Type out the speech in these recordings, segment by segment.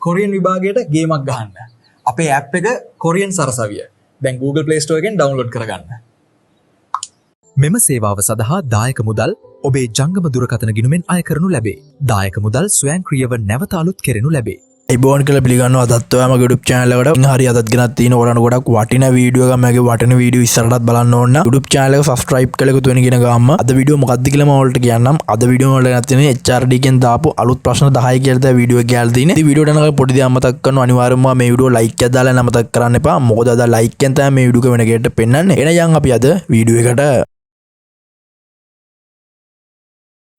Korean විභාගයට ගේමක් ගහන්න. අපේ app එක කොරියන් සරසවිය. දැන් Google Play Store එකෙන් ඩවුන්ලෝඩ් කරගන්න. මෙම සේවාව සඳහා දායක මුදල් ඔබේ ජංගම දුරකථන ගිණුමෙන් අය කරනු ලැබේ. දායක මුදල් ස්වයංක්‍රීයව නැවත අලුත් කෙරෙනු ලැබේ. ඉබෝන් කියලා පිළිගන්නවා අදත් ඔයාම YouTube channel එකට හරි අදත් ගෙනත් තියෙන ඔයාලට ගොඩක් වටිනා වීඩියෝ එකක් මගේ වටිනා වීඩියෝ ඉස්සරහටත් බලන්න ඕන නම් YouTube channel එක subscribe කරලා එකතු වෙන කියන ගාම අද වීඩියෝ මොකක්ද කියලා මම ඔයාලට කියන්නම්. අද වීඩියෝ වල ගෙනත් තියෙන HRD එකෙන් දාපු අලුත් ප්‍රශ්න 10 කියලා තමයි වීඩියෝ එක කියලා තියෙන්නේ. ඉතින් වීඩියෝ එක පොඩි දෙයක් මතක් කරනවා අනිවාර්යයෙන්ම මේ වීඩියෝ like එකක් දාලා නමතක් කරන්න එපා. මොකද අද like එකෙන් තමයි මේ වීඩියෝ එක වෙන කෙනෙක්ට පෙන්වන්නේ. එහෙනම් අපි අද වීඩියෝ එකට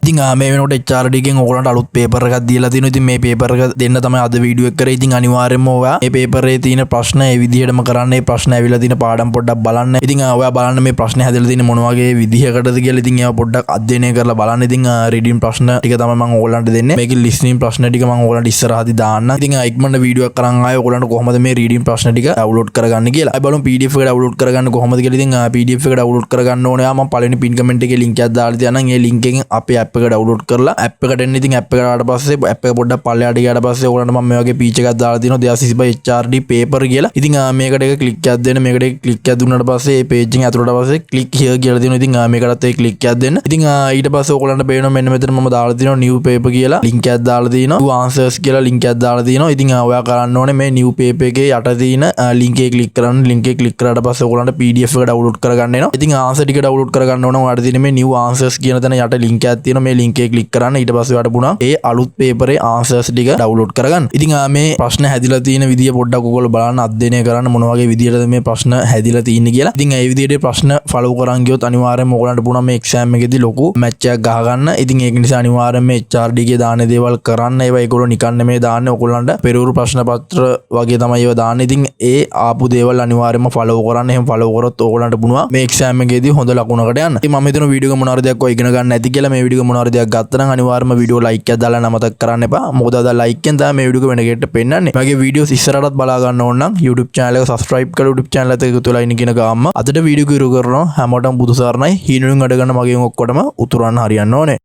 ඉතින් මේ වෙනකොට HRD එකෙන් ඕගොල්ලන්ට අලුත් පේපර් එකක් දීලා තිනවා. ඉතින් මේ පේපර් එක දෙන්න තමයි අද වීඩියෝ එක කරේ. ඉතින් අනිවාර්යයෙන්ම ඔයා මේ පේපර් එකේ තියෙන ප්‍රශ්න ඒ විදිහටම කරන්න. මේ ප්‍රශ්න ඇවිල්ලා තියෙන පාඩම් පොඩ්ඩක් බලන්න. ඉතින් ඔයා බලන්න මේ ප්‍රශ්න හැදලා තියෙන මොන වගේ විදිහකටද කියලා. ඉතින් ඒවා පොඩ්ඩක් අධ්‍යයනය කරලා බලන්න. ඉතින් රීඩින් ප්‍රශ්න ටික තමයි මම ඕගොල්ලන්ට දෙන්නේ. මේකේ ලිස්නින් ප්‍රශ්න ටික මම ඕගොල්ලන්ට ඉස්සරහදී දාන්න. ඉතින් ඉක්මනට වීඩියෝ එක කරන් ආයේ ඕගොල්ලන්ට කොහොමද මේ රීඩින් ප්‍රශ්න ටික ඩවුන්ලෝඩ් කරගන්න කියලා. අපි බලමු PDF එක ඩවුන්ලෝඩ් කරගන්න කොහොමද කියලා. ඉතින් PDF එක ඩවුන්ලෝඩ් කරගන්න ඕනේ. මම පළවෙනි පින් කමෙන්ට් එකේ link එකක් දාලා තියන්නම්. ඒ link එකෙන් අපේ app එක ඩවුන්ලෝඩ් කරලා app එකට එන්න. ඉතින් app එකට ආවට පස්සේ app එක පොඩ්ඩක් පල්ලෙහාට ගියාට පස්සේ ඔයගොල්ලන්ට මම මේ වගේ පීච් එකක් දාලා තියෙනවා 235 HRD paper කියලා. ඉතින් මේකට එක ක්ලික් එකක් දෙන්න. මේකට එක ක්ලික් එකක් දුන්නාට පස්සේ මේ page එකෙන් ඇතුළට පස්සේ click here කියලා තියෙනවා. ඉතින් මේකටත් ඒ ක්ලික් එකක් දෙන්න. ඉතින් ඊට පස්සේ ඔයගොල්ලන්ට පේනවා මෙන්න මෙතන මම දාලා තියෙනවා new paper කියලා link එකක් දාලා තියෙනවා. new answers කියලා link එකක් දාලා තියෙනවා. ඉතින් ඔයා කරන්න ඕනේ මේ new paper එකේ යට තියෙන link එක ක්ලික් කරන්න. link එක ක්ලික් කරාට පස්සේ ඔයගොල්ලන්ට PDF එක ඩවුන්ලෝඩ් කරගන්න එනවා. ඉතින් answer ටික ඩවුන්ලෝඩ් කරගන්න ඕන. ඔයාලට තියෙන මේ new answers කියන තැන යට link එකක් තියෙනවා. මේ link එක ක්ලික් කරන්න. ඊට පස්සේ ඔයාලට ඒ අලුත් පේපරේ ආන්සර්ස් ටික ඩවුන්ලෝඩ් කරගන්න. ඉතින් මේ ප්‍රශ්න හැදිලා තියෙන විදිය පොඩ්ඩක් ඔයගොල්ලෝ බලන්න අධ්‍යයනය කරන්න මොන වගේ විදියටද මේ ප්‍රශ්න හැදිලා තියෙන්නේ කියලා. ඉතින් ඒ විදියට ප්‍රශ්න ෆලෝ කරන් ගියොත් අනිවාර්යයෙන්ම ඔයගොල්ලන්ට පුළුවන් මේ එක්සෑම් එකේදී ලොකු මැච් එකක් ගහ ගන්න. ඉතින් ඒක නිසා අනිවාර්යයෙන්ම මේ HRD එකේ දාන දේවල් කරන්න. ඒවා ඒගොල්ලෝ නිකන් නෙමෙයි දාන්නේ. ඔයගොල්ලන්ට පෙරවරු ප්‍රශ්න පත්‍ර වගේ තමයි ඒවා දාන්නේ. ඉතින් ඒ ආපු දේවල් අනිවාර්යයෙන්ම ෆලෝ කරන්න. එහෙම ෆලෝ කරොත් ඔයගොල්ලන්ට පුළුවන් මේ එක්සෑම් එකේදී හොඳ ලකුණකට යන්න. ඉතින් මම හිතන වීඩියෝ එක මොන හරි දෙයක් ඔය ඉගෙන ගන්න නැති කියලා මේ වීඩියෝ එක මොන හරි දෙයක් ගත්තා නම් අනිවාර්යයෙන්ම වීඩියෝ like එකක් දාලා නමතක් කරන්න එපා. මොකද අද like එකෙන් තමයි මේ වීඩියෝ එක වෙන කෙනෙක්ට පෙන්නන්නේ. මගේ වීඩියෝස් ඉස්සරහටත් බලා ගන්න ඕන නම් YouTube channel එක subscribe කරලා YouTube channel එකට එකතු වෙලා ඉන්න කියන ගාම අදට වීඩියෝ එක ඉවර කරනවා. හැමෝටම බුදු සරණයි. හීනුන් අඩ ගන්න මගෙන් ඔක්කොටම උතුරන්න හරියන්න ඕනේ.